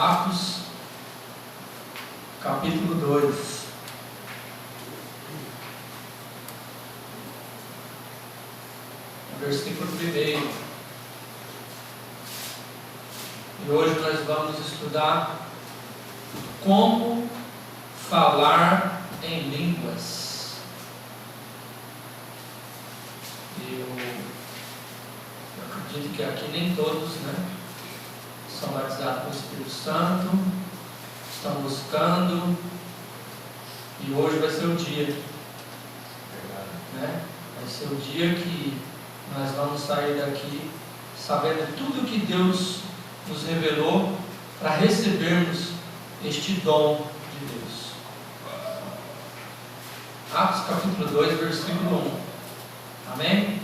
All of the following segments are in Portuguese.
Atos, capítulo 2. Versículo 1. E hoje nós vamos estudar como falar em línguas. Eu acredito que aqui nem todos, são batizados com o Espírito Santo, estão buscando, e hoje vai ser o dia, vai ser o dia que nós vamos sair daqui sabendo tudo que Deus nos revelou para recebermos este dom de Deus. Atos capítulo 2, versículo 1. Amém?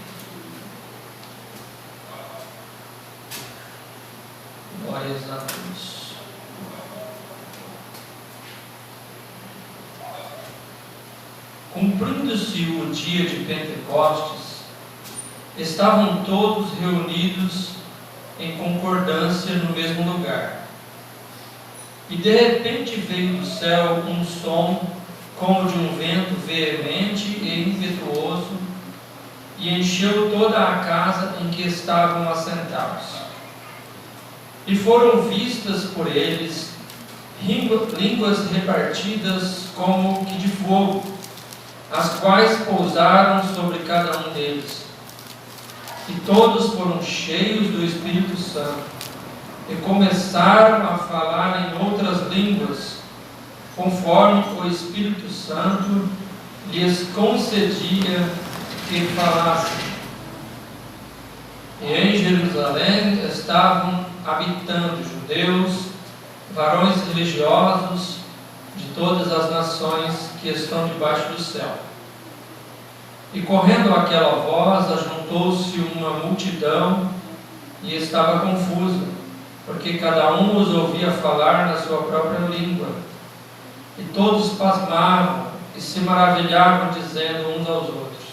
Glórias a Deus. Cumprindo-se o dia de Pentecostes, estavam todos reunidos em concordância no mesmo lugar. E de repente veio do céu um som como de um vento veemente e impetuoso, e encheu toda a casa em que estavam assentados. E foram vistas por eles línguas repartidas como que de fogo, as quais pousaram sobre cada um deles. E todos foram cheios do Espírito Santo, e começaram a falar em outras línguas, conforme o Espírito Santo lhes concedia que falassem. E em Jerusalém estavam habitando judeus, varões religiosos de todas as nações que estão debaixo do céu. E correndo aquela voz, ajuntou-se uma multidão e estava confusa, porque cada um os ouvia falar na sua própria língua. E todos pasmavam e se maravilhavam, dizendo uns aos outros: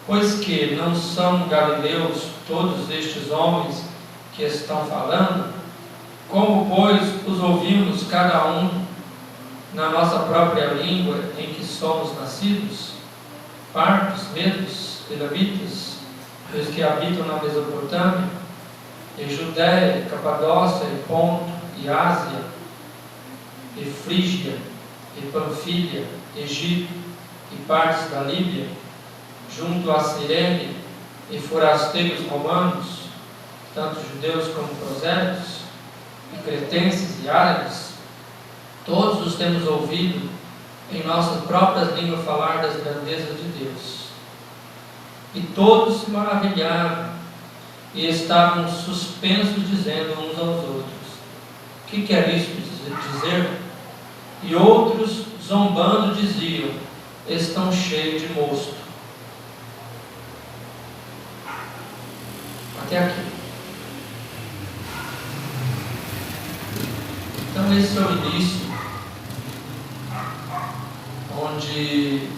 pois que não são galileus todos estes homens que estão falando? Como, pois, os ouvimos cada um na nossa própria língua em que somos nascidos? Partos, medos, elamitas, os que habitam na Mesopotâmia, e Judéia, e Capadócia, e Ponto, e Ásia, e Frígia, e Panfilha, Egito, e partes da Líbia, junto a Cirene, e forasteiros romanos, tanto judeus como prosélitos, e cretenses e árabes, todos os temos ouvido em nossas próprias línguas falar das grandezas de Deus. E todos se maravilhavam e estavam suspensos, dizendo uns aos outros: que quer isto dizer? E outros, zombando, diziam: estão cheios de mosto. Até aqui. Então esse é o início, onde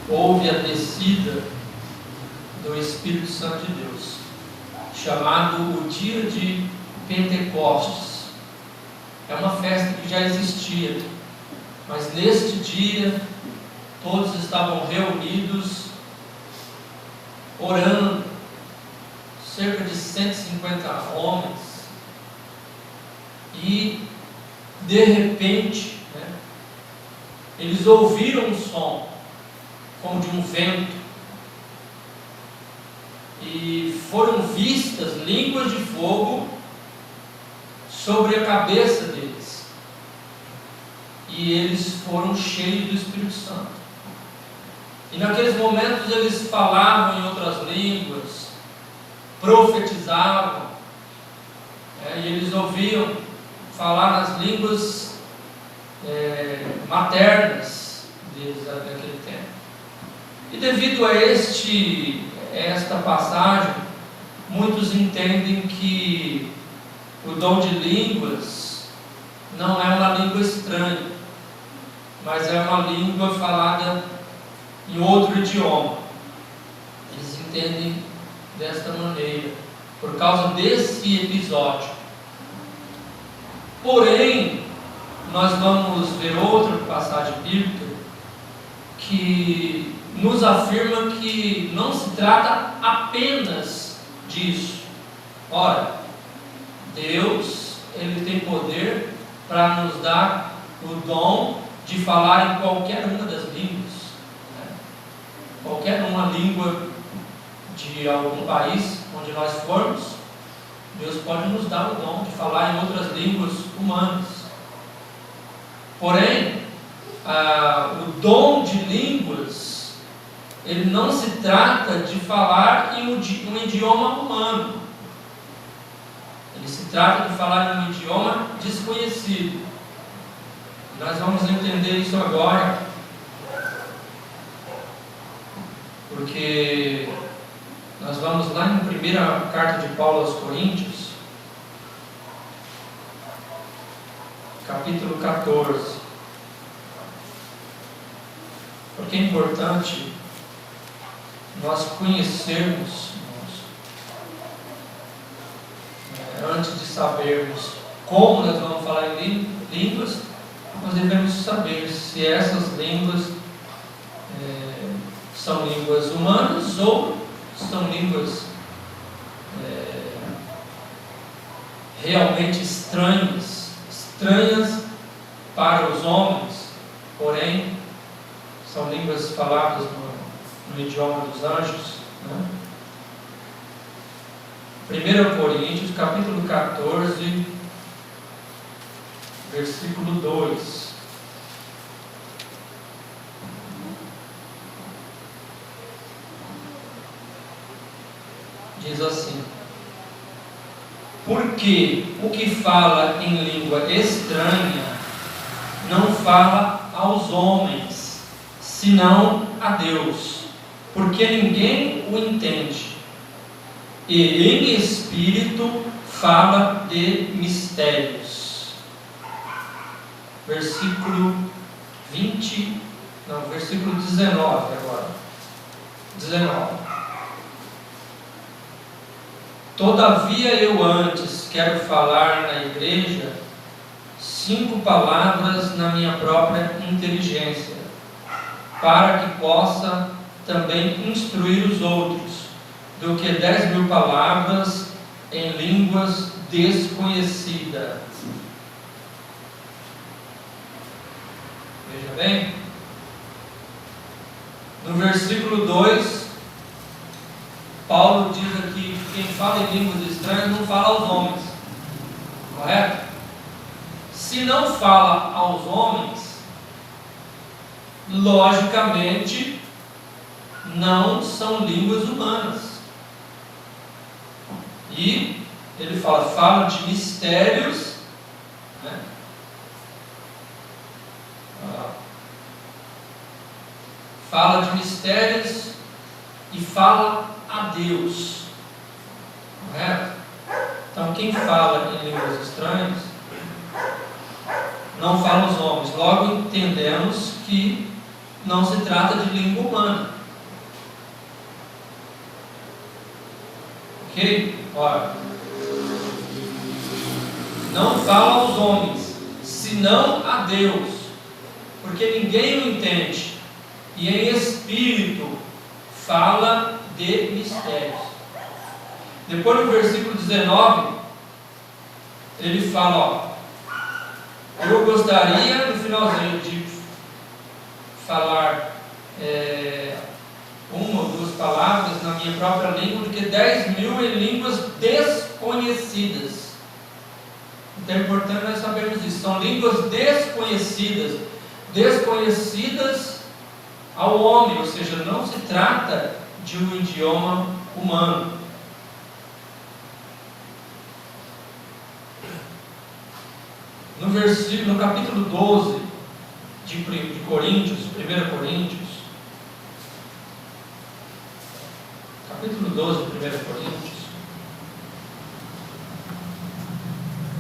houve a descida do Espírito Santo de Deus, chamado o dia de Pentecostes. É uma festa que já existia, mas neste dia todos estavam reunidos, orando, cerca de 150 homens, e de repente eles ouviram um som como de um vento, e foram vistas línguas de fogo sobre a cabeça deles, e eles foram cheios do Espírito Santo. E naqueles momentos eles falavam em outras línguas, profetizavam, e eles ouviam falar nas línguas maternas deles naquele tempo. E devido a esta passagem, muitos entendem que o dom de línguas não é uma língua estranha, mas é uma língua falada em outro idioma. Eles entendem desta maneira, por causa desse episódio. Porém, nós vamos ver outra passagem bíblica que nos afirma que não se trata apenas disso. Ora, Deus, Ele tem poder para nos dar o dom de falar em qualquer uma das línguas, né? Qualquer uma língua de algum país onde nós formos, Deus pode nos dar o dom de falar em outras línguas humanas. Porém, o dom de línguas, ele não se trata de falar em um idioma humano. Ele se trata de falar em um idioma desconhecido. Nós vamos entender isso agora, porque nós vamos lá na primeira carta de Paulo aos Coríntios, capítulo 14. Porque é importante nós conhecermos, antes de sabermos como nós vamos falar em línguas, nós devemos saber se essas línguas são línguas humanas ou são línguas realmente estranhas para os homens, porém são línguas faladas no idioma dos anjos, né? 1 Coríntios, capítulo 14, versículo 2. Diz assim: porque o que fala em língua estranha não fala aos homens, senão a Deus, porque ninguém o entende. E em espírito fala de mistérios. Versículo 19 agora. 19. Todavia eu antes quero falar na igreja 5 palavras na minha própria inteligência, para que possa também instruir os outros, do que 10.000 palavras em línguas desconhecidas. Veja bem, no versículo 2, Paulo diz aqui que quem fala em línguas estranhas não fala aos homens, correto? Se não fala aos homens, logicamente não são línguas humanas. E ele fala de mistérios, né? Fala de mistérios e fala a Deus, correto? Então quem fala em línguas estranhas não fala aos homens. Logo entendemos que não se trata de língua humana. Ok? Ora, não fala aos homens, senão a Deus, porque ninguém o entende, e em espírito fala de mistérios. Depois no versículo 19, ele fala, eu gostaria no finalzinho de falar uma ou duas palavras na minha própria língua, do que 10.000 em línguas desconhecidas. Então é importante nós sabermos isso. São línguas desconhecidas ao homem, ou seja, não se trata de um idioma humano. No capítulo 12 de Coríntios, 1 Coríntios, capítulo 12 de 1 Coríntios,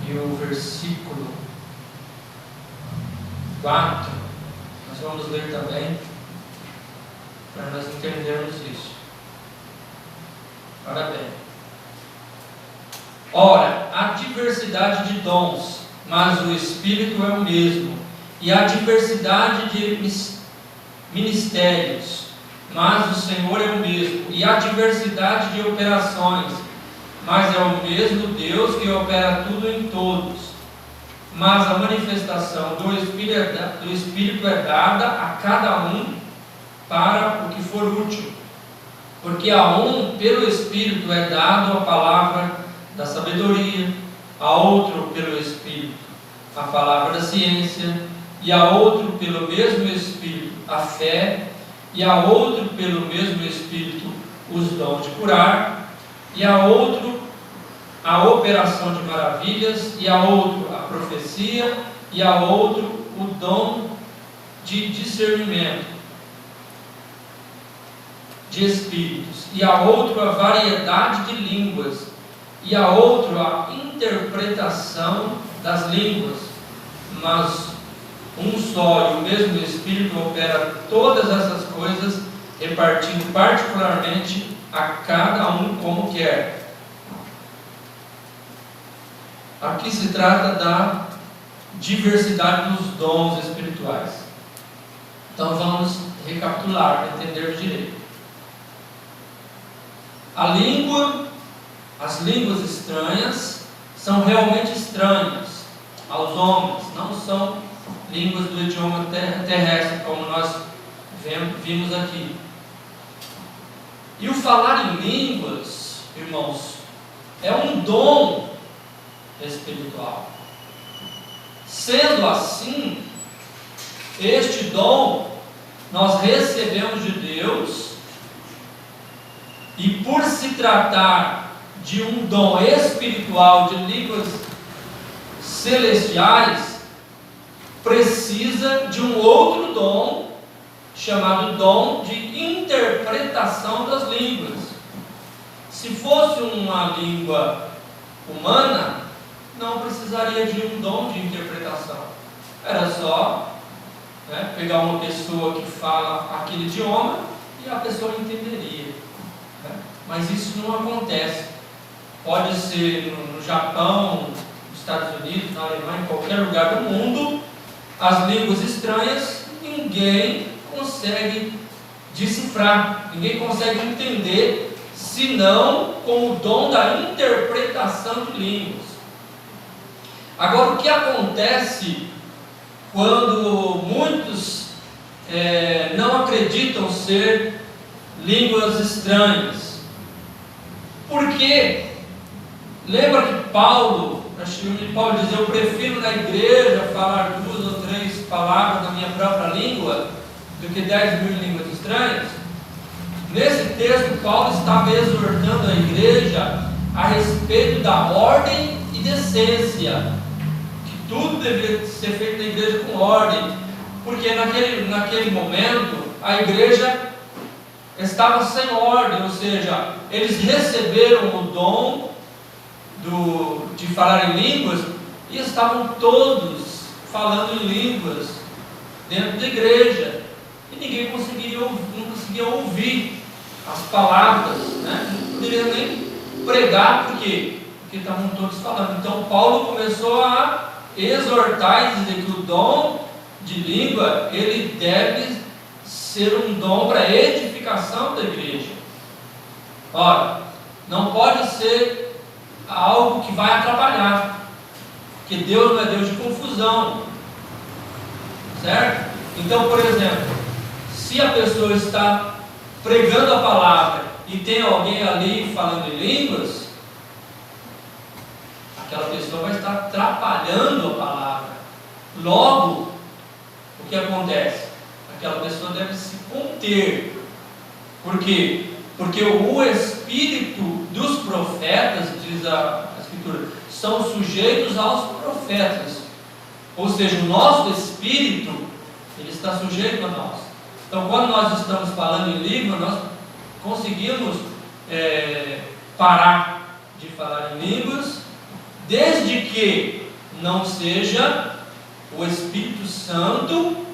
e o versículo 4, nós vamos ler também, para nós entendermos isso. Ora bem, ora, a diversidade de dons mas o Espírito é o mesmo. E há diversidade de ministérios, mas o Senhor é o mesmo. E há diversidade de operações, mas é o mesmo Deus que opera tudo em todos. Mas a manifestação do Espírito é dada a cada um para o que for útil. Porque a um, pelo Espírito, é dado a palavra da sabedoria, a outro, pelo Espírito, a palavra da ciência, e a outro, pelo mesmo Espírito, a fé, e a outro, pelo mesmo Espírito, os dons de curar, e a outro, a operação de maravilhas, e a outro, a profecia, e a outro, o dom de discernimento de espíritos, e a outro, a variedade de línguas, e a outro, a interpretação das línguas. Mas um só e o mesmo Espírito opera todas essas coisas, repartindo particularmente a cada um como quer. Aqui se trata da diversidade dos dons espirituais. Então vamos recapitular para entender direito. A língua, as línguas estranhas são realmente estranhas aos homens, não são línguas do idioma terrestre, como nós vimos aqui. E o falar em línguas, irmãos, é um dom espiritual. Sendo assim, este dom nós recebemos de Deus, e por se tratar de um dom espiritual de línguas celestiais, precisa de um outro dom, chamado dom de interpretação das línguas. Se fosse uma língua humana, não precisaria de um dom de interpretação. Era só pegar uma pessoa que fala aquele idioma e a pessoa entenderia. Mas isso não acontece. Pode ser no Japão, nos Estados Unidos, na Alemanha, em qualquer lugar do mundo, as línguas estranhas, ninguém consegue decifrar, ninguém consegue entender, senão com o dom da interpretação de línguas. Agora, o que acontece quando muitos não acreditam ser línguas estranhas? Porque lembra que Paulo dizia: eu prefiro na igreja falar 2 ou 3 palavras na minha própria língua do que 10.000 línguas estranhas? Nesse texto, Paulo estava exortando a igreja a respeito da ordem e decência, que tudo deveria ser feito na igreja com ordem, porque naquele momento a igreja estava sem ordem, ou seja, eles receberam o dom de falar em línguas e estavam todos falando em línguas dentro da igreja, e ninguém não conseguia ouvir as palavras, não poderia nem pregar, porque estavam todos falando. Então Paulo começou a exortar e dizer que o dom de língua, ele deve ser um dom para a edificação da igreja. Ora, não pode ser algo que vai atrapalhar, porque Deus não é Deus de confusão, certo? Então, por exemplo, se a pessoa está pregando a palavra e tem alguém ali falando em línguas, aquela pessoa vai estar atrapalhando a palavra. Logo, o que acontece? Aquela pessoa deve se conter. Por quê? Porque o espírito dos profetas, diz a Escritura, são sujeitos aos profetas. Ou seja, o nosso espírito, ele está sujeito a nós. Então, quando nós estamos falando em língua, nós conseguimos parar de falar em línguas, desde que não seja o Espírito Santo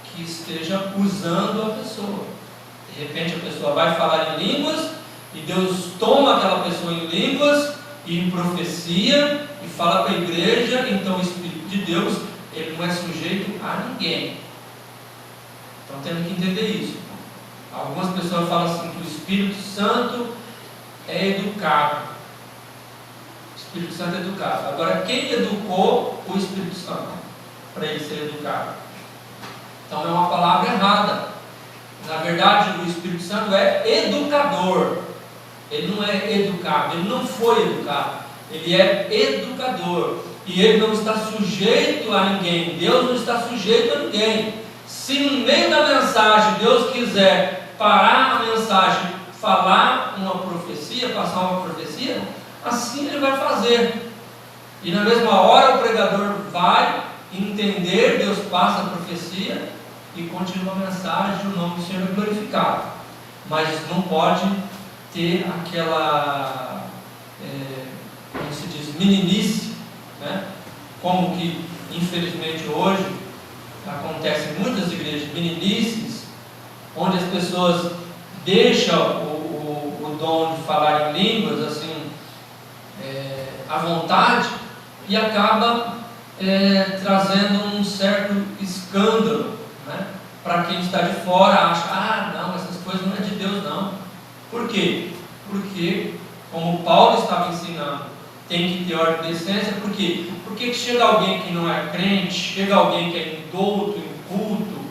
que esteja usando a pessoa. De repente a pessoa vai falar em línguas e Deus toma aquela pessoa em línguas e em profecia e fala para a igreja, então o Espírito de Deus, ele não é sujeito a ninguém. Então temos que entender isso. Algumas pessoas falam assim que o Espírito Santo é educado. O Espírito Santo é educado. Agora, quem educou o Espírito Santo para ele ser educado? Então é uma palavra errada. Na verdade, o Espírito Santo é educador. Ele não é educado, ele não foi educado. Ele é educador. E ele não está sujeito a ninguém. Deus não está sujeito a ninguém. Se no meio da mensagem Deus quiser parar a mensagem, falar uma profecia, passar uma profecia, assim ele vai fazer. E na mesma hora o pregador vai entender, Deus passa a profecia e continua a mensagem, o nome do Senhor é glorificado. Mas não pode ter aquela, como se diz, meninice, né? Como que infelizmente hoje acontece em muitas igrejas, meninices, onde as pessoas deixam o dom de falar em línguas assim, à vontade, e acaba trazendo um certo escândalo, né? Para quem está de fora, acha, não, essas coisas não é de Deus não. Por quê? Porque, como Paulo estava ensinando, tem que ter ordem e decência. Por quê? Porque chega alguém que não é crente, chega alguém que é indouto, inculto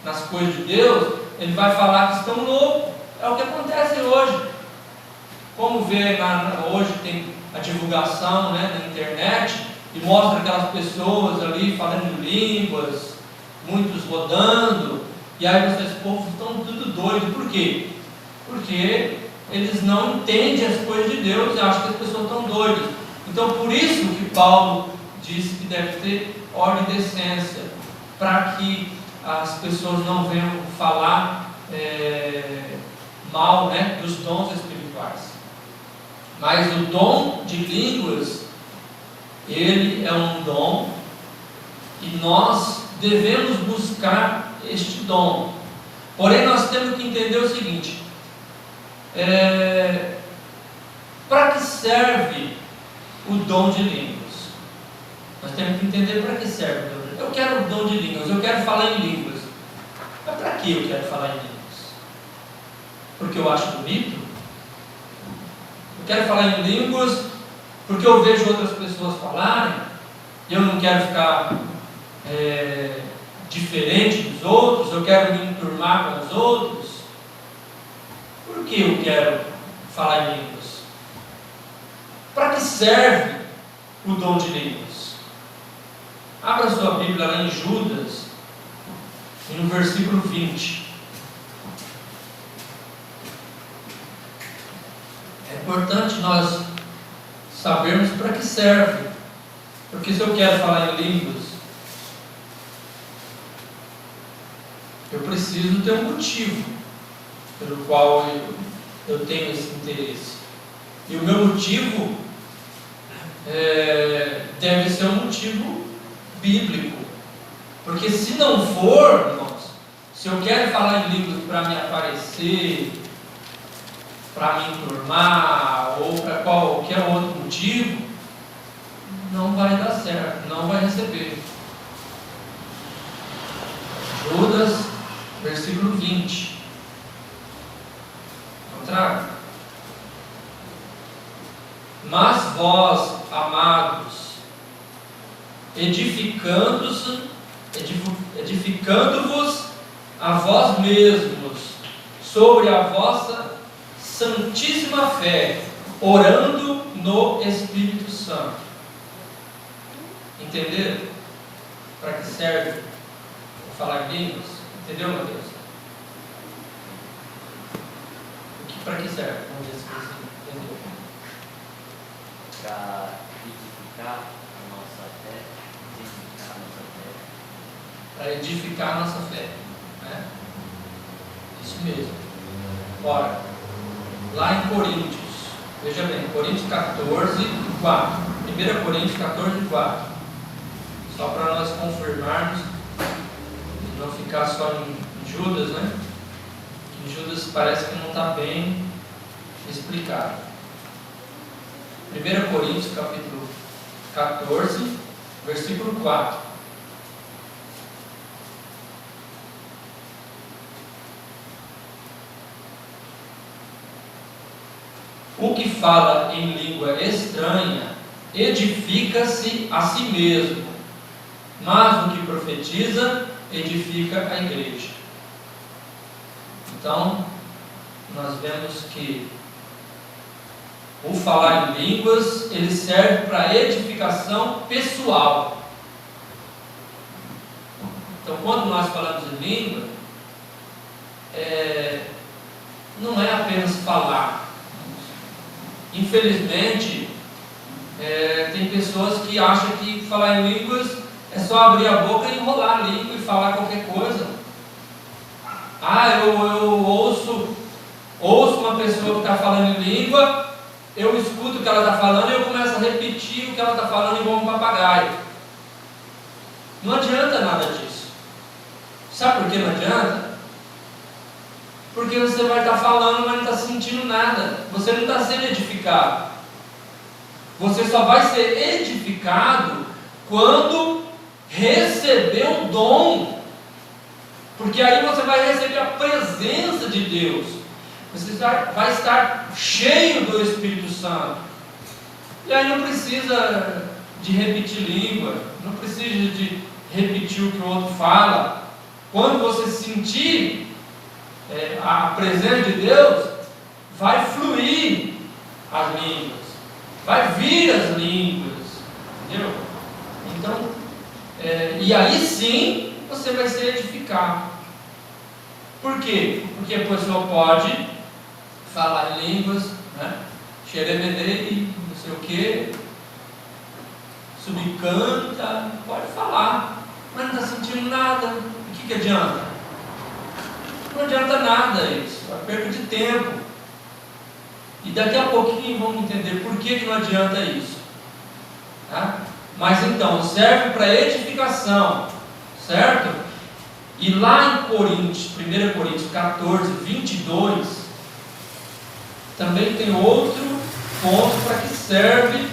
nas coisas de Deus, ele vai falar que estão loucos. É o que acontece hoje. Como vê, hoje tem a divulgação, né, na internet, e mostra aquelas pessoas ali falando em línguas, muitos rodando, e aí vocês, povos, estão tudo doidos. Por quê? Porque eles não entendem as coisas de Deus e acham que as pessoas estão doidas. Então, por isso que Paulo disse que deve ter ordem e decência, para que as pessoas não venham falar mal, né, dos dons espirituais. Mas o dom de línguas, ele é um dom, e nós devemos buscar este dom. Porém, nós temos que entender o seguinte: para que serve o dom de línguas? Nós temos que entender para que serve o dom de línguas. Eu quero o dom de línguas, eu quero falar em línguas. Mas para que eu quero falar em línguas? Porque eu acho bonito? Eu quero falar em línguas porque eu vejo outras pessoas falarem, e eu não quero ficar diferente dos outros, eu quero me enturmar com os outros. Por que eu quero falar em línguas? Para que serve o dom de línguas? Abra sua Bíblia lá em Judas, e no versículo 20. É importante nós sabermos para que serve. Porque se eu quero falar em línguas, eu preciso ter um motivo pelo qual eu tenho esse interesse. E o meu motivo deve ser um motivo bíblico. Porque se não for, irmãos, se eu quero falar em línguas para me aparecer, para me enturmar, ou para qualquer outro motivo, não vai dar certo, não vai receber. Judas, versículo 20. Contrário. Mas vós, amados, edificando-vos a vós mesmos sobre a vossa santíssima fé, orando no Espírito Santo. Entenderam? Para que serve falar em línguas? Entendeu, meu Deus? Para que serve? Vamos ver se você entendeu. Para edificar a nossa fé, para edificar a nossa fé, né? Isso mesmo. Ora, lá em Coríntios, veja bem, Coríntios 14, 4. 1 Coríntios 14, 4. Só para nós confirmarmos e não ficar só em Judas, né? Em Judas parece que não está bem explicado. 1 Coríntios capítulo 14, versículo 4. o que fala em língua estranha edifica-se a si mesmo, mas o que profetiza edifica a igreja. Então, nós vemos que o falar em línguas, ele serve para edificação pessoal. Então, quando nós falamos em língua, não é apenas falar. Infelizmente, tem pessoas que acham que falar em línguas é só abrir a boca e enrolar a língua e falar qualquer coisa. Eu ouço uma pessoa que está falando em língua, eu escuto o que ela está falando e eu começo a repetir o que ela está falando igual um papagaio. Não adianta nada disso. Sabe por que não adianta? Porque você vai estar falando, mas não está sentindo nada. Você não está sendo edificado. Você só vai ser edificado quando receber o dom. Porque aí você vai receber a presença de Deus. Você vai estar cheio do Espírito Santo. E aí não precisa de repetir língua, não precisa de repetir o que o outro fala. Quando você sentir a presença de Deus, vai fluir as línguas, vai vir as línguas, entendeu? Então, e aí sim você vai ser edificado. Por quê? Porque a pessoa pode falar em línguas, né? Xerebedei, não sei o que, subcanta, pode falar, mas não está sentindo nada. O que adianta? Não adianta nada isso, é perda de tempo. E daqui a pouquinho vamos entender por que não adianta isso, tá? Mas então, serve para edificação, certo? E lá em Coríntios, 1 Coríntios 14, 22, também tem outro ponto para que serve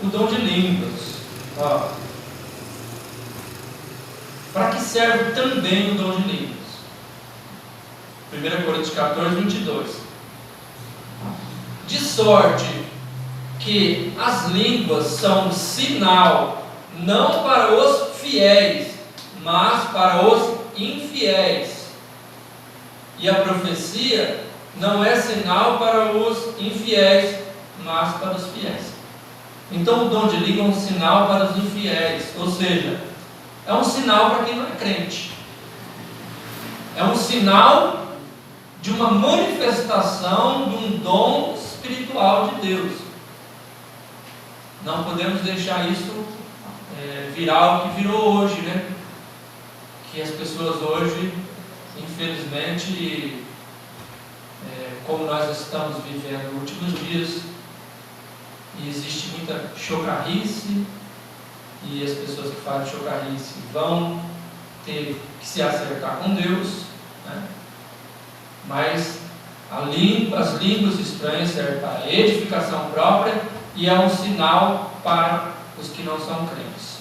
o dom de línguas. Para que serve também o dom de línguas? 1 Coríntios 14, 22. De sorte que as línguas são sinal, não para os fiéis, mas para os infiéis. E a profecia não é sinal para os infiéis, mas para os fiéis. Então o dom de língua é um sinal para os infiéis, ou seja, é um sinal para quem não é crente. É um sinal de uma manifestação de um dom espiritual de Deus. Não podemos deixar isso virar o que virou hoje, né? Que as pessoas hoje, infelizmente, como nós estamos vivendo nos últimos dias, e existe muita chocarrice, e as pessoas que fazem chocarrice vão ter que se acertar com Deus, né? Mas as línguas estranhas servem para edificação própria e é um sinal para os que não são crentes.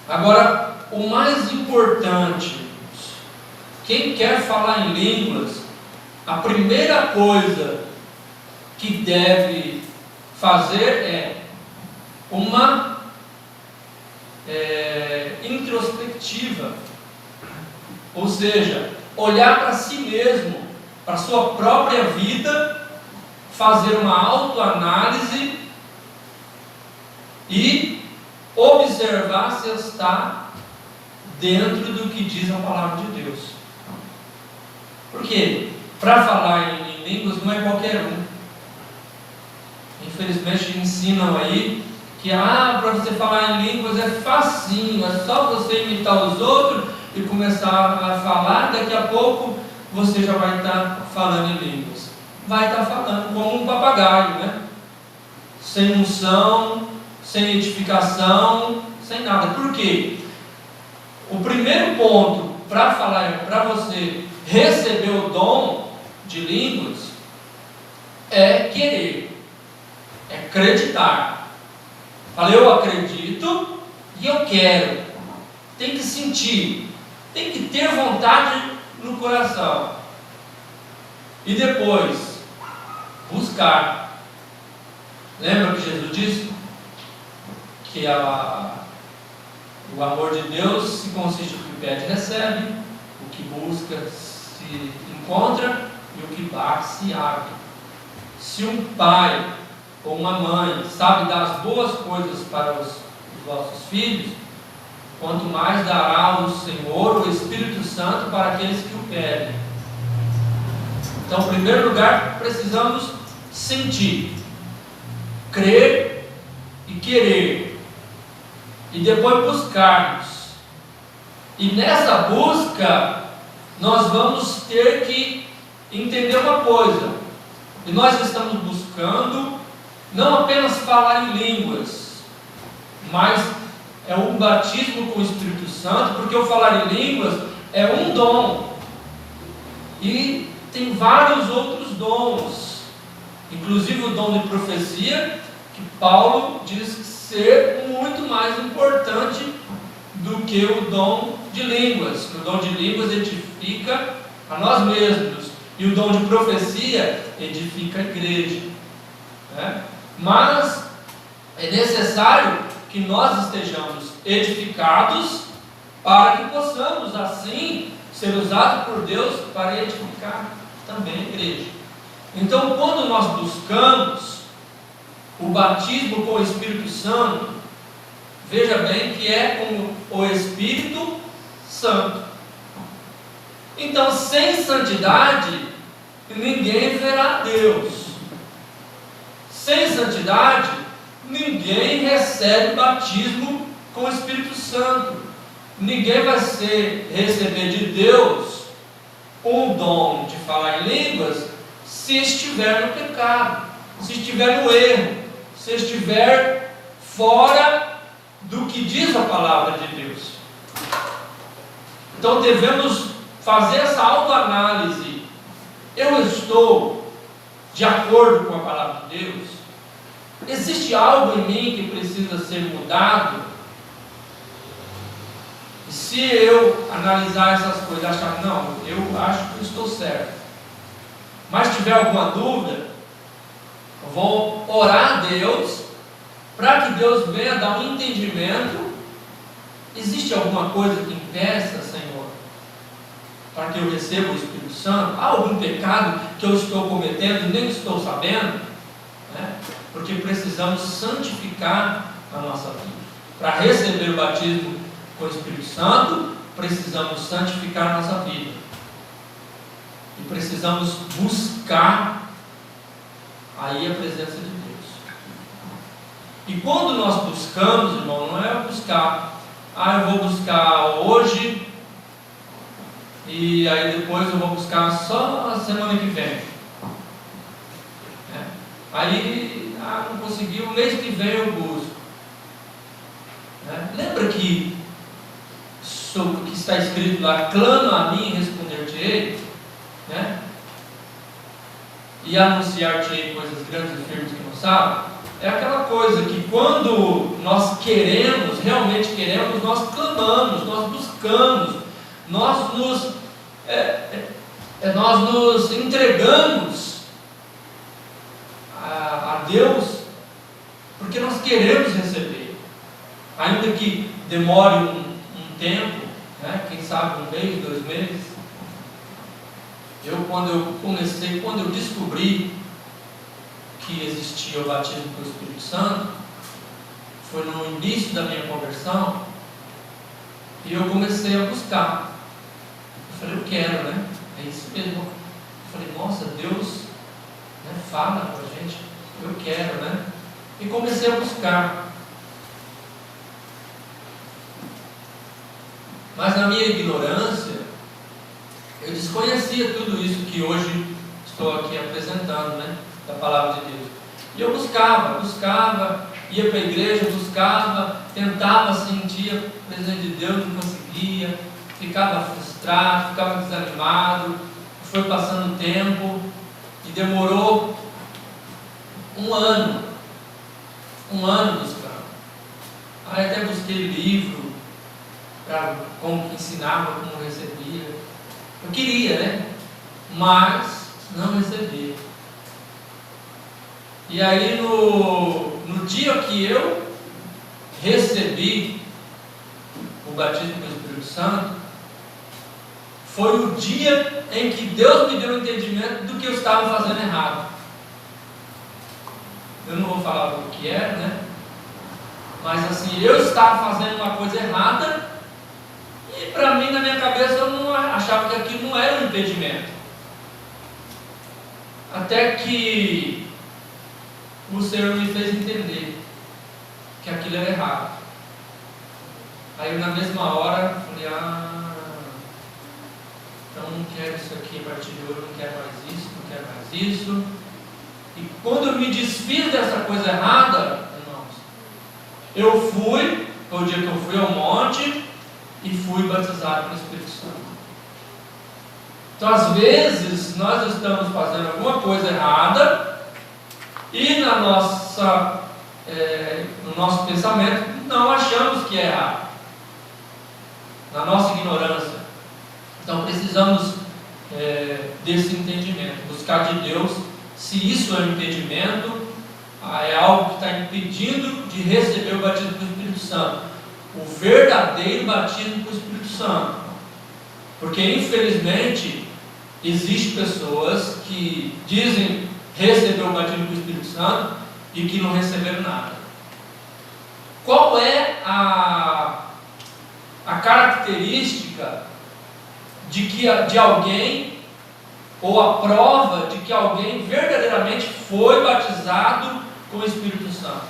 Agora, o mais importante, quem quer falar em línguas, a primeira coisa que deve fazer é uma introspectiva, ou seja, olhar para si mesmo, para a sua própria vida, fazer uma autoanálise e observar se está dentro do que diz a palavra de Deus. Porque para falar em línguas não é qualquer um. Infelizmente ensinam aí que para você falar em línguas é facinho, é só você imitar os outros e começar a falar, daqui a pouco você já vai estar falando em línguas. Vai estar falando como um papagaio, né? Sem unção, sem edificação, sem nada. Por quê? O primeiro ponto para falar, para você receber o dom de línguas é querer, é acreditar. Fala, eu acredito e eu quero. Tem que sentir, tem que ter vontade no coração. E depois, buscar. Lembra que Jesus disse que o amor de Deus se consiste no que pede, recebe, o que busca, se encontra, e o que bate, se abre. Se um pai ou uma mãe sabe dar as boas coisas para os vossos filhos, quanto mais dará o Senhor o Espírito Santo para aqueles que o pedem. Então, em primeiro lugar, precisamos sentir, crer e querer, e depois buscarmos. E nessa busca, nós vamos ter que entender uma coisa: e nós estamos buscando não apenas falar em línguas, mas é um batismo com o Espírito Santo, porque o falar em línguas é um dom, e tem vários outros dons, inclusive o dom de profecia, que Paulo diz ser muito mais importante do que o dom de línguas. O dom de línguas edifica a nós mesmos, e o dom de profecia edifica a igreja, né? Mas é necessário que nós estejamos edificados para que possamos assim ser usados por Deus para edificar também a igreja. Então, quando nós buscamos o batismo com o Espírito Santo, veja bem que é com o Espírito Santo. Então, sem santidade, ninguém verá Deus. Sem santidade, ninguém recebe batismo com o Espírito Santo. Ninguém vai receber de Deus o dom de falar em línguas se estiver no pecado, se estiver no erro, se estiver fora do que diz a palavra de Deus. Então devemos fazer essa autoanálise. Eu estou de acordo com a palavra de Deus? Existe algo em mim que precisa ser mudado? E se eu analisar essas coisas e achar, não, eu acho que estou certo, mas tiver alguma dúvida, eu vou orar a Deus para que Deus venha dar um entendimento. Existe alguma coisa que impeça, Senhor, para que eu receba o Espírito Santo? Há algum pecado que eu estou cometendo e nem estou sabendo? Né? Porque precisamos santificar a nossa vida. Para receber o batismo com o Espírito Santo, precisamos santificar a nossa vida. E precisamos buscar aí a presença de Deus. E quando nós buscamos, irmão, não é buscar, eu vou buscar hoje, e aí depois eu vou buscar só a semana que vem. Aí, não consegui, o mês que vem eu busco. Lembra que está escrito lá, clama a mim e responder-te-ei, né? E anunciar-te-ei coisas grandes e firmes que não sabe? É aquela coisa que quando nós queremos, realmente queremos, nós clamamos, nós buscamos, nós nos entregamos a Deus, porque nós queremos receber, ainda que demore um tempo, né? Quem sabe 1 mês, 2 meses. Quando eu descobri que existia o batismo pelo Espírito Santo, foi no início da minha conversão, e eu comecei a buscar. Eu falei, eu quero, né? É isso mesmo. Eu falei, nossa, Deus, né, fala com a gente, eu quero, né? E comecei a buscar. Mas na minha ignorância, eu desconhecia tudo isso que hoje estou aqui apresentando, né? Da palavra de Deus. E eu buscava, ia para a igreja, buscava, tentava sentir a presença de Deus, não conseguia, ficava frustrado, ficava desanimado. Foi passando o tempo e demorou um ano buscando. Aí até busquei livro para como que ensinava, como recebia. Eu queria, né? Mas não recebia. E aí no dia que eu recebi o batismo com o Espírito Santo, foi o dia em que Deus me deu o entendimento do que eu estava fazendo errado. Eu não vou falar o que é, né? Mas assim, eu estava fazendo uma coisa errada e para mim, na minha cabeça, eu não achava que aquilo não era um impedimento. Até que o Senhor me fez entender que aquilo era errado. Aí na mesma hora, falei, então não quero isso aqui a partir de hoje, não quero mais isso, não quero mais isso. E quando eu me desfiz dessa coisa errada, irmãos, eu fui, foi o dia que eu fui ao monte e fui batizado com o Espírito Santo. Então às vezes nós estamos fazendo alguma coisa errada e no nosso pensamento não achamos que é errado, na nossa ignorância. Então precisamos desse entendimento, buscar de Deus se isso é um impedimento, é algo que está impedindo de receber o batismo com o Espírito Santo, o verdadeiro batismo com o Espírito Santo. Porque infelizmente existem pessoas que dizem receber o batismo com o Espírito Santo e que não receberam nada. Qual é a característica de alguém, ou a prova de que alguém verdadeiramente foi batizado com o Espírito Santo?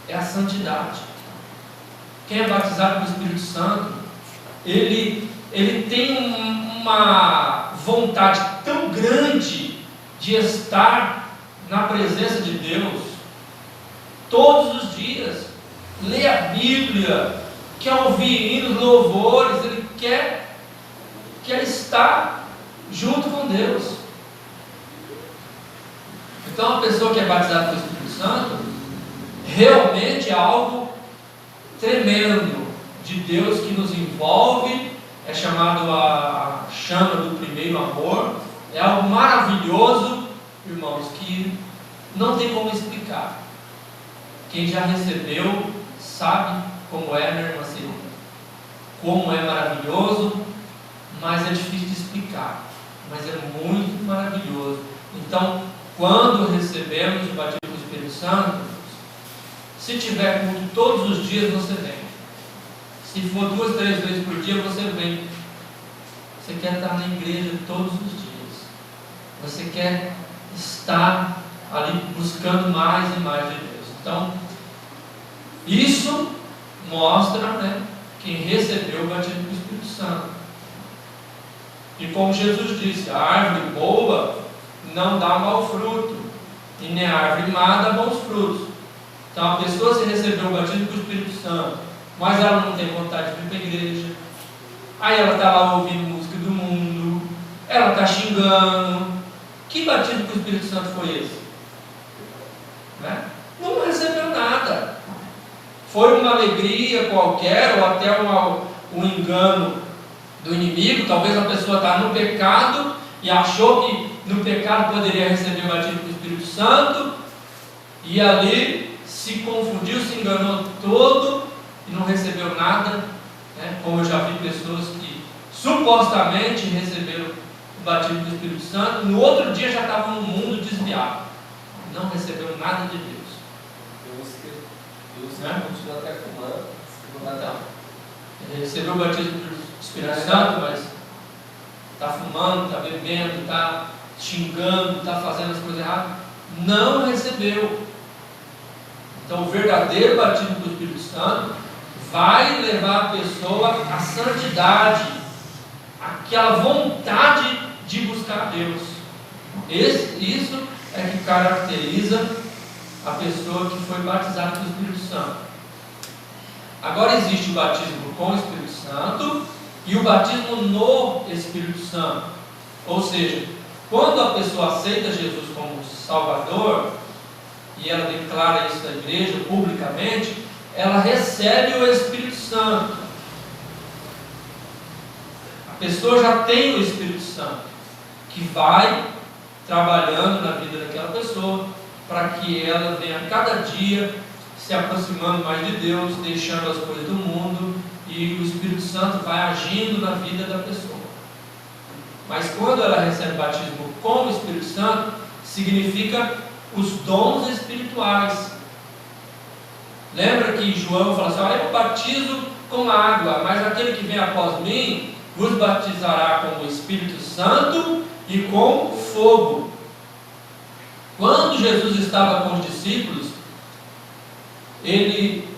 É a santidade. Quem é batizado com o Espírito Santo, ele tem uma vontade tão grande de estar na presença de Deus todos os dias, ler a Bíblia, quer ouvir hinos, louvores, ele quer estar junto com Deus. Então a pessoa que é batizada com o Espírito Santo realmente é algo tremendo de Deus que nos envolve, é chamado a chama do primeiro amor, é algo maravilhoso, irmãos, que não tem como explicar. Quem já recebeu sabe como é, minha irmã Celina, como é maravilhoso, mas é difícil de explicar, mas é muito maravilhoso. Então, quando recebemos o batismo do Espírito Santo, se tiver culto todos os dias, você vem. Se for 2, 3 vezes por dia, você vem. Você quer estar na igreja todos os dias. Você quer estar ali buscando mais e mais de Deus. Então, isso mostra, quem recebeu o batismo do Espírito Santo. E como Jesus disse, a árvore boa não dá mau fruto, e nem a árvore má dá bons frutos. Então a pessoa, se recebeu o batismo do Espírito Santo, mas ela não tem vontade de vir para a igreja, aí ela está lá ouvindo música do mundo, ela está xingando, que batismo do Espírito Santo foi esse? Não recebeu nada. Foi uma alegria qualquer, ou até um engano do inimigo. Talvez a pessoa está no pecado e achou que no pecado poderia receber o batismo do Espírito Santo, e ali se confundiu, se enganou todo e não recebeu nada, como eu já vi pessoas que supostamente receberam o batismo do Espírito Santo, no outro dia já estavam no mundo desviado, não recebeu nada de Deus. Continua até fumando. Então, ele recebeu o batismo do Espírito Santo, mas está fumando, está bebendo, está xingando, está fazendo as coisas erradas. Não recebeu. Então o verdadeiro batismo do Espírito Santo vai levar a pessoa à santidade, aquela vontade de buscar Deus. Isso é que caracteriza a pessoa que foi batizada com o Espírito Santo. Agora existe o batismo com o Espírito Santo e o batismo no Espírito Santo. Ou seja, quando a pessoa aceita Jesus como Salvador, e ela declara isso na igreja publicamente, ela recebe o Espírito Santo. A pessoa já tem o Espírito Santo, que vai trabalhando na vida daquela para que ela venha cada dia se aproximando mais de Deus, deixando as coisas do mundo, e o Espírito Santo vai agindo na vida da pessoa. Mas quando ela recebe o batismo com o Espírito Santo, significa os dons espirituais. Lembra que João fala assim: olha, eu batizo com água, mas aquele que vem após mim vos batizará com o Espírito Santo e com fogo. Quando Jesus estava com os discípulos, ele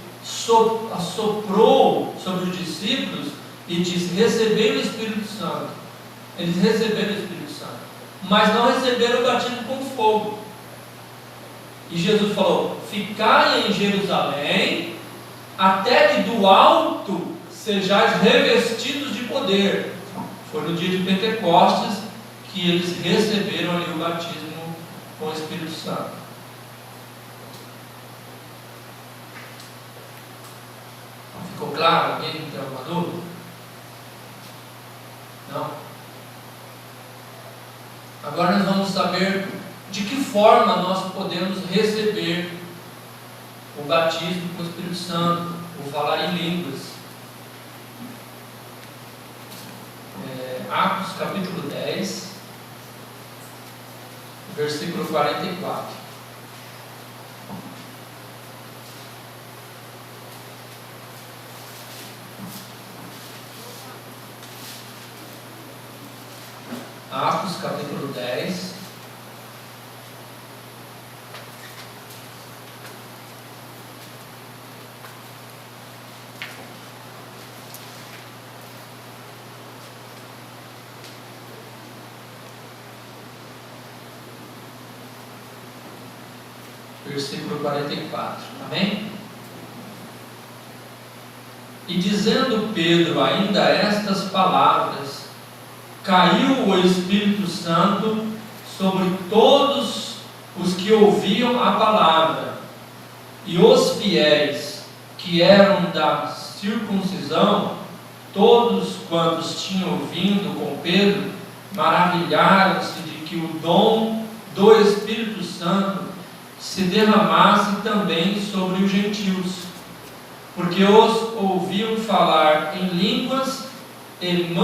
assoprou sobre os discípulos e disse: recebei o Espírito Santo. Eles receberam o Espírito Santo, mas não receberam o batismo com fogo. E Jesus falou: ficai em Jerusalém, até que do alto sejais revestidos de poder. Foi no dia de Pentecostes que eles receberam ali o batismo com o Espírito Santo. Ficou claro? Alguém tem alguma dúvida? Não? Agora nós vamos saber de que forma nós podemos receber o batismo com o Espírito Santo, ou falar em línguas. Atos capítulo 10, versículo 44. Atos capítulo 10, versículo 44, amém? E dizendo Pedro ainda estas palavras, caiu o Espírito Santo sobre todos os que ouviam a palavra, e os fiéis que eram da circuncisão, todos quantos tinham vindo com Pedro, maravilharam-se de que o dom do Espírito Santo se derramasse também sobre os gentios, porque os ouviam falar em línguas e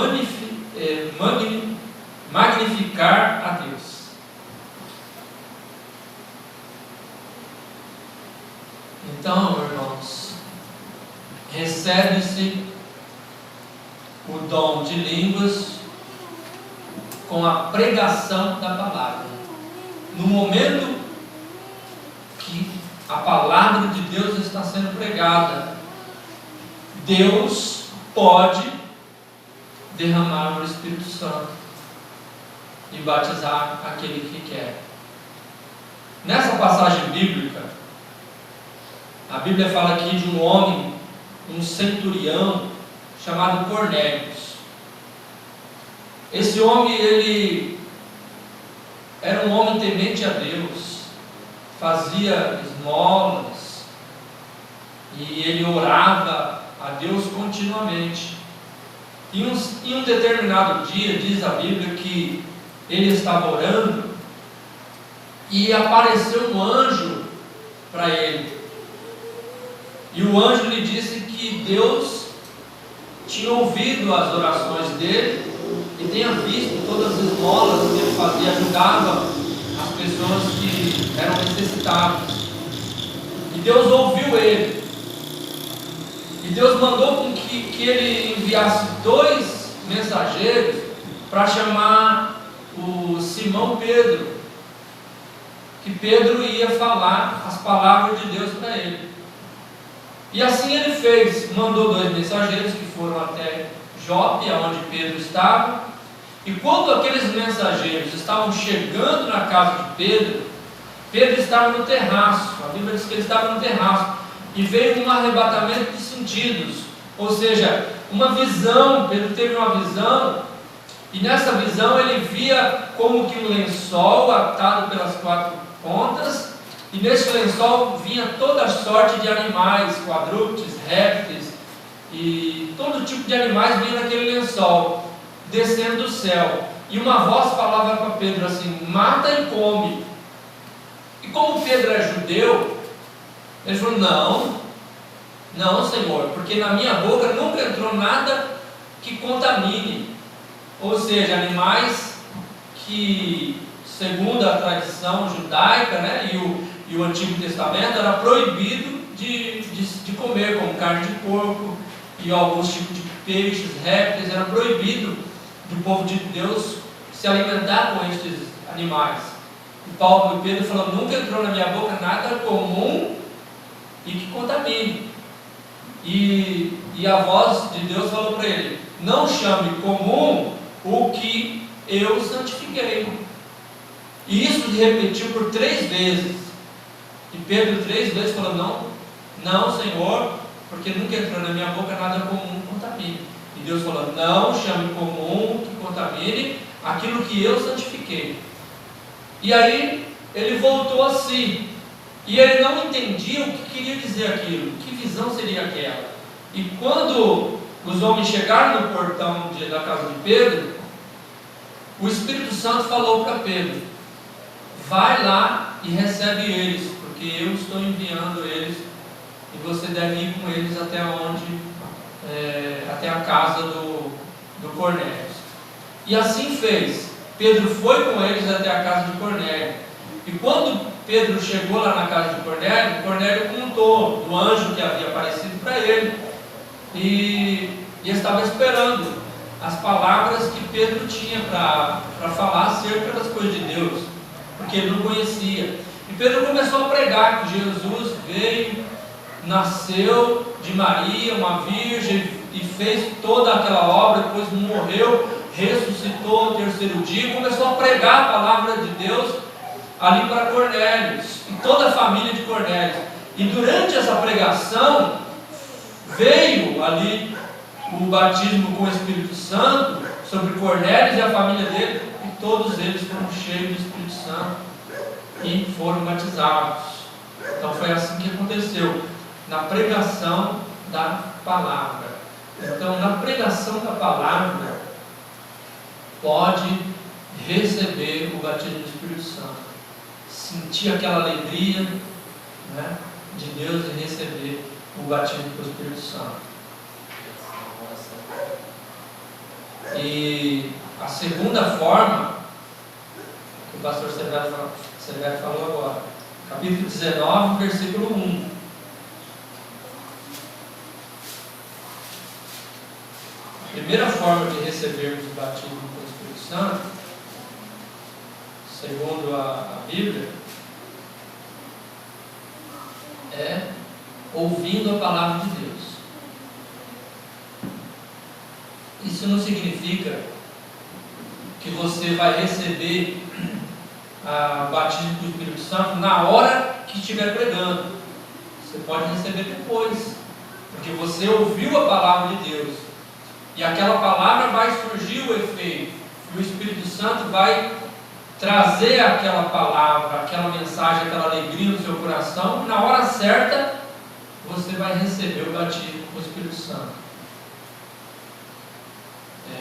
magnificar a Deus. Então, irmãos, recebe-se o dom de línguas com a pregação da palavra. No momento que a palavra de Deus está sendo pregada, Deus pode derramar o Espírito Santo e batizar aquele que quer. Nessa passagem bíblica, a Bíblia fala aqui de um homem, um centurião chamado Cornélio. Esse homem, ele era um homem temente a Deus, fazia esmolas e ele orava a Deus continuamente. Em um determinado dia, diz a Bíblia que ele estava orando e apareceu um anjo para ele. E o anjo lhe disse que Deus tinha ouvido as orações dele e tinha visto todas as esmolas que ele fazia, ajudava as pessoas que eram necessitadas. E Deus ouviu ele. E Deus mandou com que ele enviasse 2 mensageiros para chamar o Simão Pedro, que Pedro ia falar as palavras de Deus para ele. E assim ele fez, mandou 2 mensageiros que foram até Jope, onde Pedro estava. E quando aqueles mensageiros estavam chegando na casa de Pedro, Pedro estava no terraço. A Bíblia diz que ele estava no terraço. E veio um arrebatamento de sentidos, ou seja, uma visão. Pedro teve uma visão, e nessa visão ele via como que um lençol atado pelas 4 pontas, e nesse lençol vinha toda sorte de animais, quadrúpedes, répteis, e todo tipo de animais vinha naquele lençol, descendo do céu. E uma voz falava para Pedro assim: mata e come. E como Pedro é judeu, ele falou: não, Senhor, porque na minha boca nunca entrou nada que contamine. Ou seja, animais que, segundo a tradição judaica, né, e o Antigo Testamento, era proibido de comer, como carne de porco e alguns tipos de peixes, répteis. Era proibido do povo de Deus se alimentar com estes animais. E Paulo e Pedro falaram: nunca entrou na minha boca nada comum e que contamine. E a voz de Deus falou para ele: não chame comum o que eu santifiquei. E isso se repetiu por 3 vezes. E Pedro 3 vezes falou: não, Senhor, porque nunca entrou na minha boca nada comum que contamine. E Deus falou: não chame comum que contamine aquilo que eu santifiquei. E aí ele voltou a si. E ele não entendia o que queria dizer aquilo, que visão seria aquela. E quando os homens chegaram no portão da casa de Pedro, o Espírito Santo falou para Pedro: vai lá e recebe eles, porque eu estou enviando eles, e você deve ir com eles até a casa do Cornélio. E assim fez. Pedro foi com eles até a casa de Cornélio. E quando Pedro chegou lá na casa de Cornélio, Cornélio contou do anjo que havia aparecido para ele, e estava esperando as palavras que Pedro tinha para falar acerca das coisas de Deus, porque ele não conhecia. E Pedro começou a pregar que Jesus veio, nasceu de Maria, uma virgem, e fez toda aquela obra, depois morreu, ressuscitou no 3º dia, e começou a pregar a palavra de Deus ali para Cornélio e toda a família de Cornélio. E durante essa pregação veio ali o batismo com o Espírito Santo sobre Cornélio e a família dele, e todos eles foram cheios do Espírito Santo e foram batizados. Então foi assim que aconteceu, na pregação da palavra. Então, na pregação da palavra, pode receber o batismo do Espírito Santo, sentir aquela alegria, né, de Deus e receber o batismo do Espírito Santo. E a segunda forma, que o pastor Severo falou agora, capítulo 19, versículo 1. A primeira forma de recebermos o batismo com o Espírito Santo, segundo a Bíblia, é ouvindo a palavra de Deus. Isso não significa que você vai receber o batismo do Espírito Santo na hora que estiver pregando. Você pode receber depois, porque você ouviu a palavra de Deus, e aquela palavra vai surgir o efeito, e o Espírito Santo vai trazer aquela palavra, aquela mensagem, aquela alegria no seu coração, e na hora certa você vai receber o batismo com o Espírito Santo.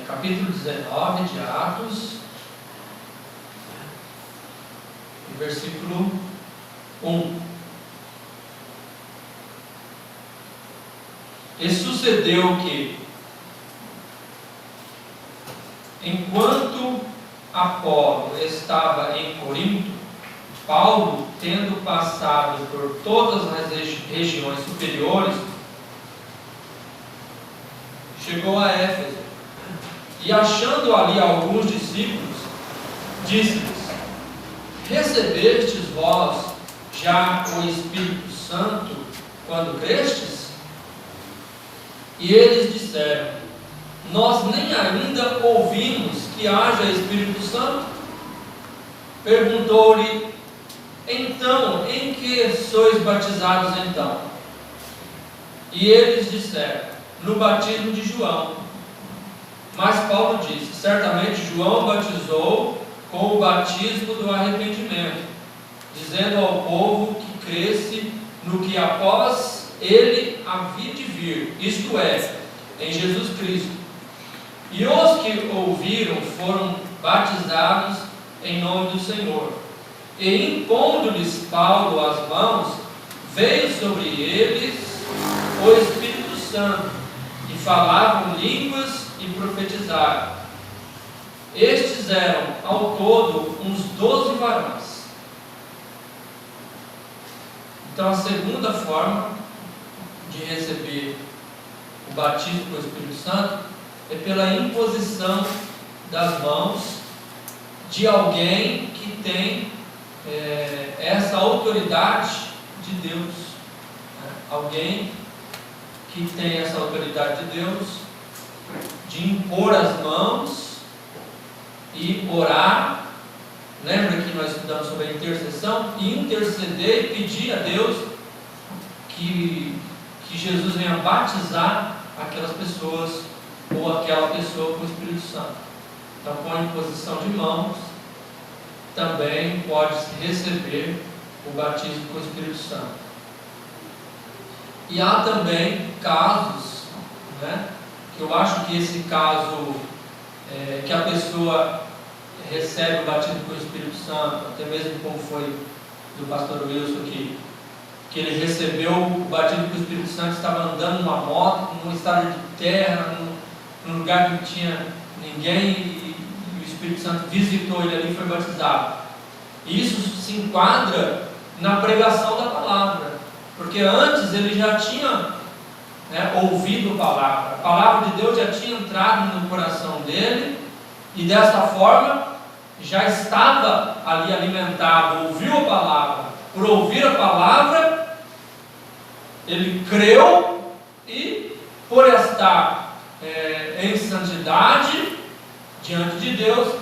Capítulo 19 de Atos, versículo 1. E sucedeu que, enquanto Apolo estava em Corinto, Paulo, tendo passado por todas as regiões superiores, chegou a Éfeso, e achando ali alguns discípulos, disse-lhes: recebestes vós já o Espírito Santo quando crestes? E eles disseram: nós nem ainda ouvimos que haja Espírito Santo. Perguntou-lhe: então, em que sois batizados então? E eles disseram: no batismo de João. Mas Paulo disse: certamente João batizou com o batismo do arrependimento, dizendo ao povo que cresce no que após ele havia de vir, isto é, em Jesus Cristo. E os que ouviram foram batizados em nome do Senhor. E impondo-lhes Paulo as mãos, veio sobre eles o Espírito Santo, e falavam línguas e profetizaram. Estes eram, ao todo, uns 12 varões. Então, a segunda forma de receber o batismo com o Espírito Santo é pela imposição das mãos de alguém que tem essa autoridade de Deus, né? Alguém que tem essa autoridade de Deus de impor as mãos e orar. Lembra que nós estudamos sobre a intercessão? E interceder e pedir a Deus que Jesus venha batizar aquelas pessoas ou aquela pessoa com o Espírito Santo. Então, com a imposição de mãos, também pode-se receber o batismo com o Espírito Santo. E há também casos, né, que eu acho que esse caso que a pessoa recebe o batismo com o Espírito Santo, até mesmo como foi do pastor Wilson aqui, que ele recebeu o batismo com o Espírito Santo, estava andando numa moto, num estado de terra, num lugar que não tinha ninguém, e o Espírito Santo visitou ele ali e foi batizado. E isso se enquadra na pregação da palavra, porque antes ele já tinha ouvido a palavra de Deus já tinha entrado no coração dele, e dessa forma já estava ali alimentado, ouviu a palavra. Por ouvir a palavra, ele creu, e por estar em santidade diante de Deus,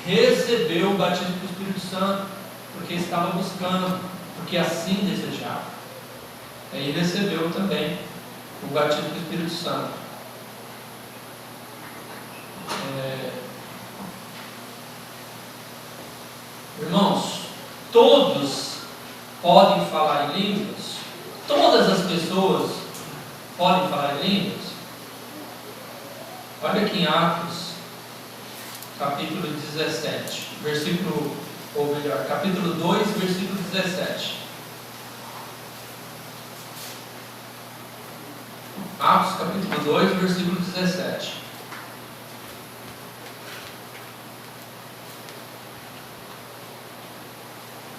recebeu o batismo do Espírito Santo, porque estava buscando, porque assim desejava. E recebeu também o batismo do Espírito Santo. Irmãos, todos podem falar em línguas? Todas as pessoas podem falar em línguas? Olha aqui em Atos, capítulo 17, capítulo 2, versículo 17. Atos, capítulo 2, versículo 17.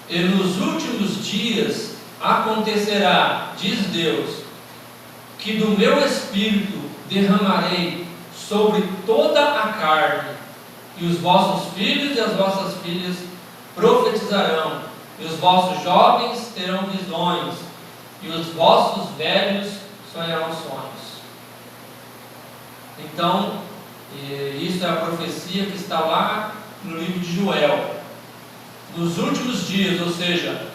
E nos últimos dias acontecerá, diz Deus, que do meu Espírito derramarei sobre toda a carne, e os vossos filhos e as vossas filhas profetizarão, e os vossos jovens terão visões, e os vossos velhos sonharão sonhos. Então, isso é a profecia que está lá no livro de Joel. Nos últimos dias, ou seja,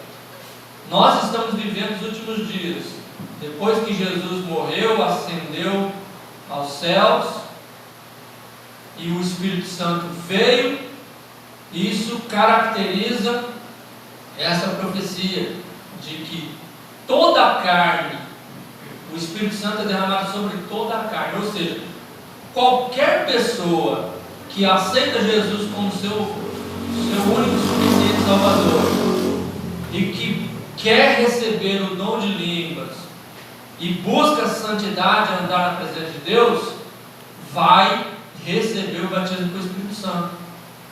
nós estamos vivendo os últimos dias. Depois que Jesus morreu, ascendeu aos céus, e o Espírito Santo veio, isso caracteriza essa profecia de que toda a carne, o Espírito Santo é derramado sobre toda a carne, ou seja, qualquer pessoa que aceita Jesus como seu único e suficiente Salvador, e que quer receber o dom de línguas e busca a santidade e andar na presença de Deus, vai receber o batismo com o Espírito Santo.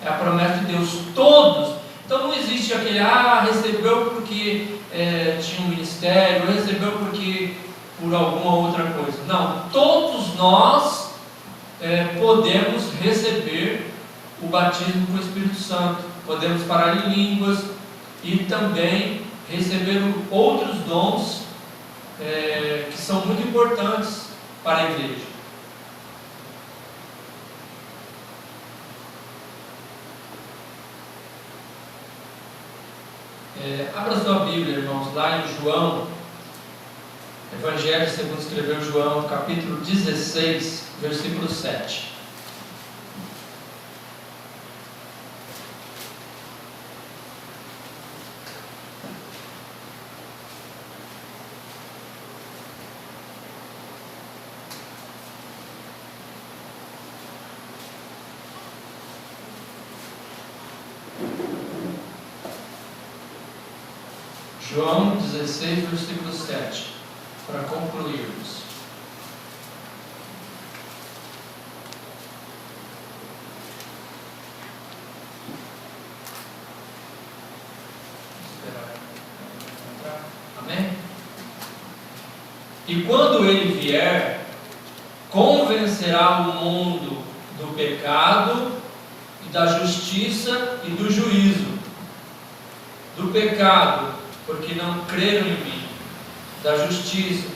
É a promessa de Deus. Todos. Então não existe aquele, recebeu porque tinha um ministério, recebeu porque por alguma outra coisa. Não, todos nós podemos receber o batismo com o Espírito Santo. Podemos falar em línguas e também receber outros dons que são muito importantes para a igreja. Abra sua Bíblia, irmãos, lá em João, Evangelho segundo escreveu João, capítulo 16, versículo 7. João 16, versículo 7, para concluirmos. Amém? E quando ele vier, convencerá o mundo do pecado e da justiça e do juízo. Do pecado, porque não creram em mim. Da justiça,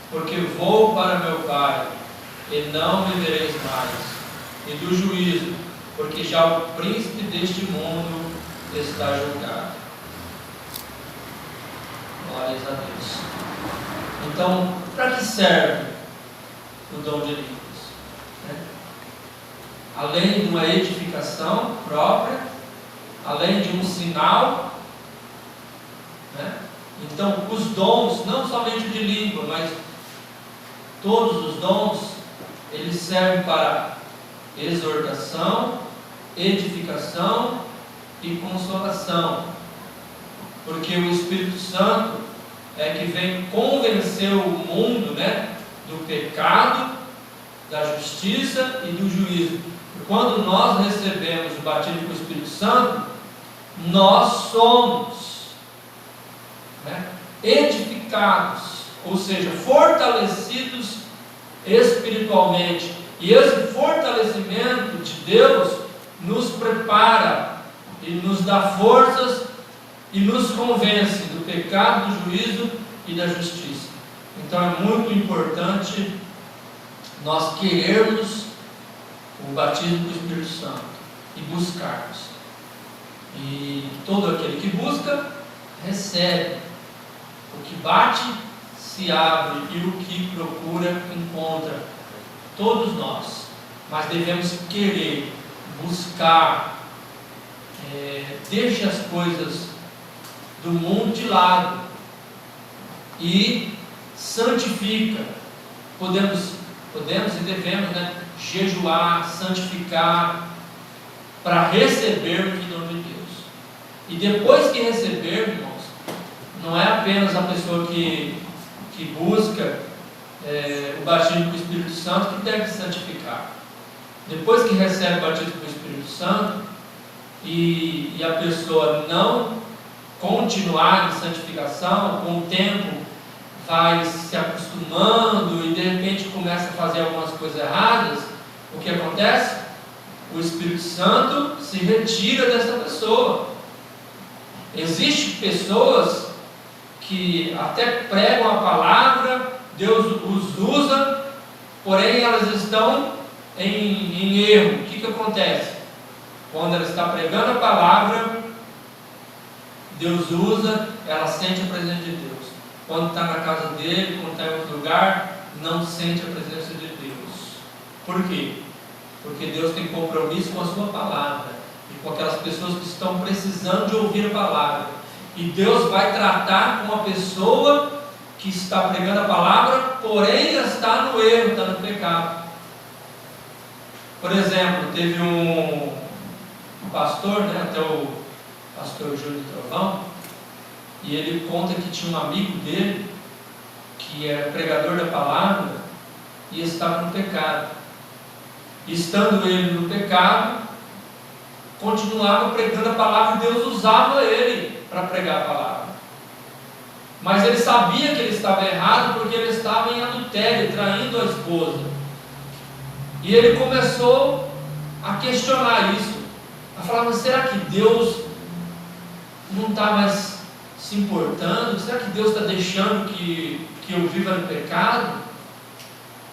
porque vou para meu Pai e não me vereis mais. E do juízo, porque já o príncipe deste mundo está julgado. Glórias a Deus. Então, para que serve o dom de línguas? Além de uma edificação própria, além de um sinal, então os dons, não somente de língua, mas todos os dons, eles servem para exortação, edificação e consolação, porque o Espírito Santo é que vem convencer o mundo, do pecado, da justiça e do juízo. E quando nós recebemos o batismo com o Espírito Santo, nós somos edificados, ou seja, fortalecidos espiritualmente. E esse fortalecimento de Deus nos prepara e nos dá forças e nos convence do pecado, do juízo e da justiça. Então é muito importante nós querermos o batismo do Espírito Santo e buscarmos. E todo aquele que busca, recebe. O que bate, se abre, e o que procura, encontra. Todos nós. Mas devemos querer, buscar, deixe as coisas do mundo de lado e santifica. Podemos e devemos jejuar, santificar, para recebermos o dom de Deus. E depois que recebermos, irmãos, não é apenas a pessoa que busca o batismo com o Espírito Santo que deve se santificar. Depois que recebe o batismo com o Espírito Santo e a pessoa não continuar em santificação, com o tempo vai se acostumando e de repente começa a fazer algumas coisas erradas, o que acontece? O Espírito Santo se retira dessa pessoa. Existem pessoas que até pregam a palavra, Deus os usa, porém elas estão em erro. O que acontece? Quando ela está pregando a palavra, Deus usa, ela sente a presença de Deus. Quando está na casa dele, quando está em outro lugar, não sente a presença de Deus. Por quê? Porque Deus tem compromisso com a sua palavra e com aquelas pessoas que estão precisando de ouvir a palavra. E Deus vai tratar com a pessoa que está pregando a palavra, porém está no erro, está no pecado. Por exemplo, teve um pastor, até o pastor Júlio Trovão, e ele conta que tinha um amigo dele que era pregador da palavra e estava no pecado. E estando ele no pecado, continuava pregando a palavra e Deus usava ele para pregar a palavra. Mas ele sabia que ele estava errado porque ele estava em adultério, traindo a esposa. E ele começou a questionar isso, a falar: mas será que Deus não está mais se importando? Será que Deus está deixando que eu viva no pecado?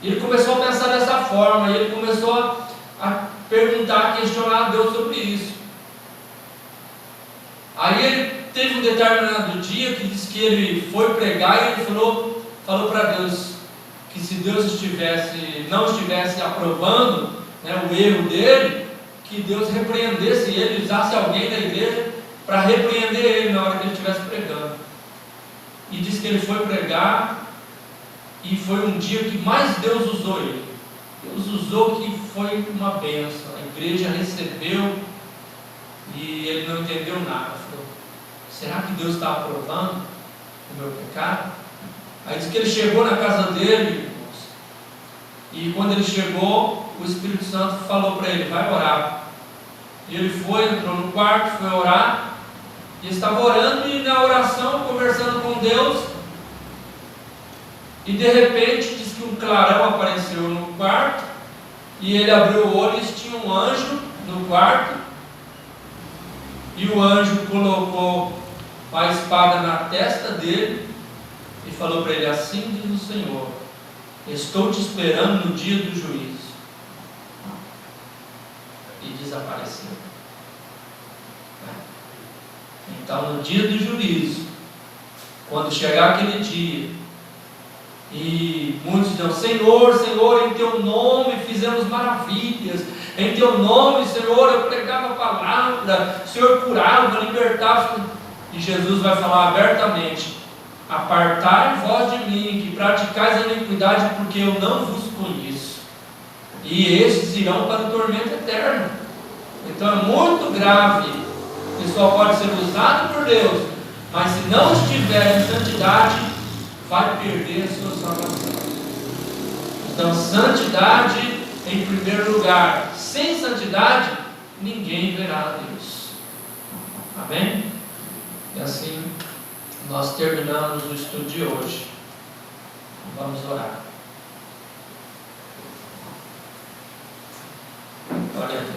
E ele começou a pensar dessa forma, e ele começou a perguntar, a questionar a Deus sobre isso. Aí ele teve um determinado dia que diz que ele foi pregar e ele falou para Deus que se Deus não estivesse aprovando o erro dele, que Deus repreendesse ele, usasse alguém da igreja para repreender ele na hora que ele estivesse pregando. E diz que ele foi pregar e foi um dia que mais Deus usou ele. Deus usou, que foi uma bênção. A igreja recebeu e ele não entendeu nada. Falou: será que Deus está aprovando o meu pecado? Aí diz que ele chegou na casa dele, irmãos, e quando ele chegou, o Espírito Santo falou para ele: vai orar. E ele foi, entrou no quarto, foi orar, e estava orando e na oração, conversando com Deus, e de repente diz que um clarão apareceu no quarto, e ele abriu o olho e tinha um anjo no quarto, e o anjo colocou a espada na testa dele e falou para ele: assim diz o Senhor, estou te esperando no dia do juízo. E desapareceu. Então, no dia do juízo, quando chegar aquele dia, e muitos dirão: Senhor, Senhor, em teu nome fizemos maravilhas, em teu nome, Senhor, eu pregava a palavra, o Senhor curava, libertava. E Jesus vai falar abertamente: apartai vós de mim, que praticais a iniquidade, porque eu não vos conheço. E estes irão para o tormento eterno. Então é muito grave. O pessoal pode ser usado por Deus, mas se não estiver em santidade, vai perder a sua salvação. Então, santidade em primeiro lugar. Sem santidade, ninguém verá a Deus. Amém? E assim nós terminamos o estudo de hoje. Vamos orar. Glória a Deus.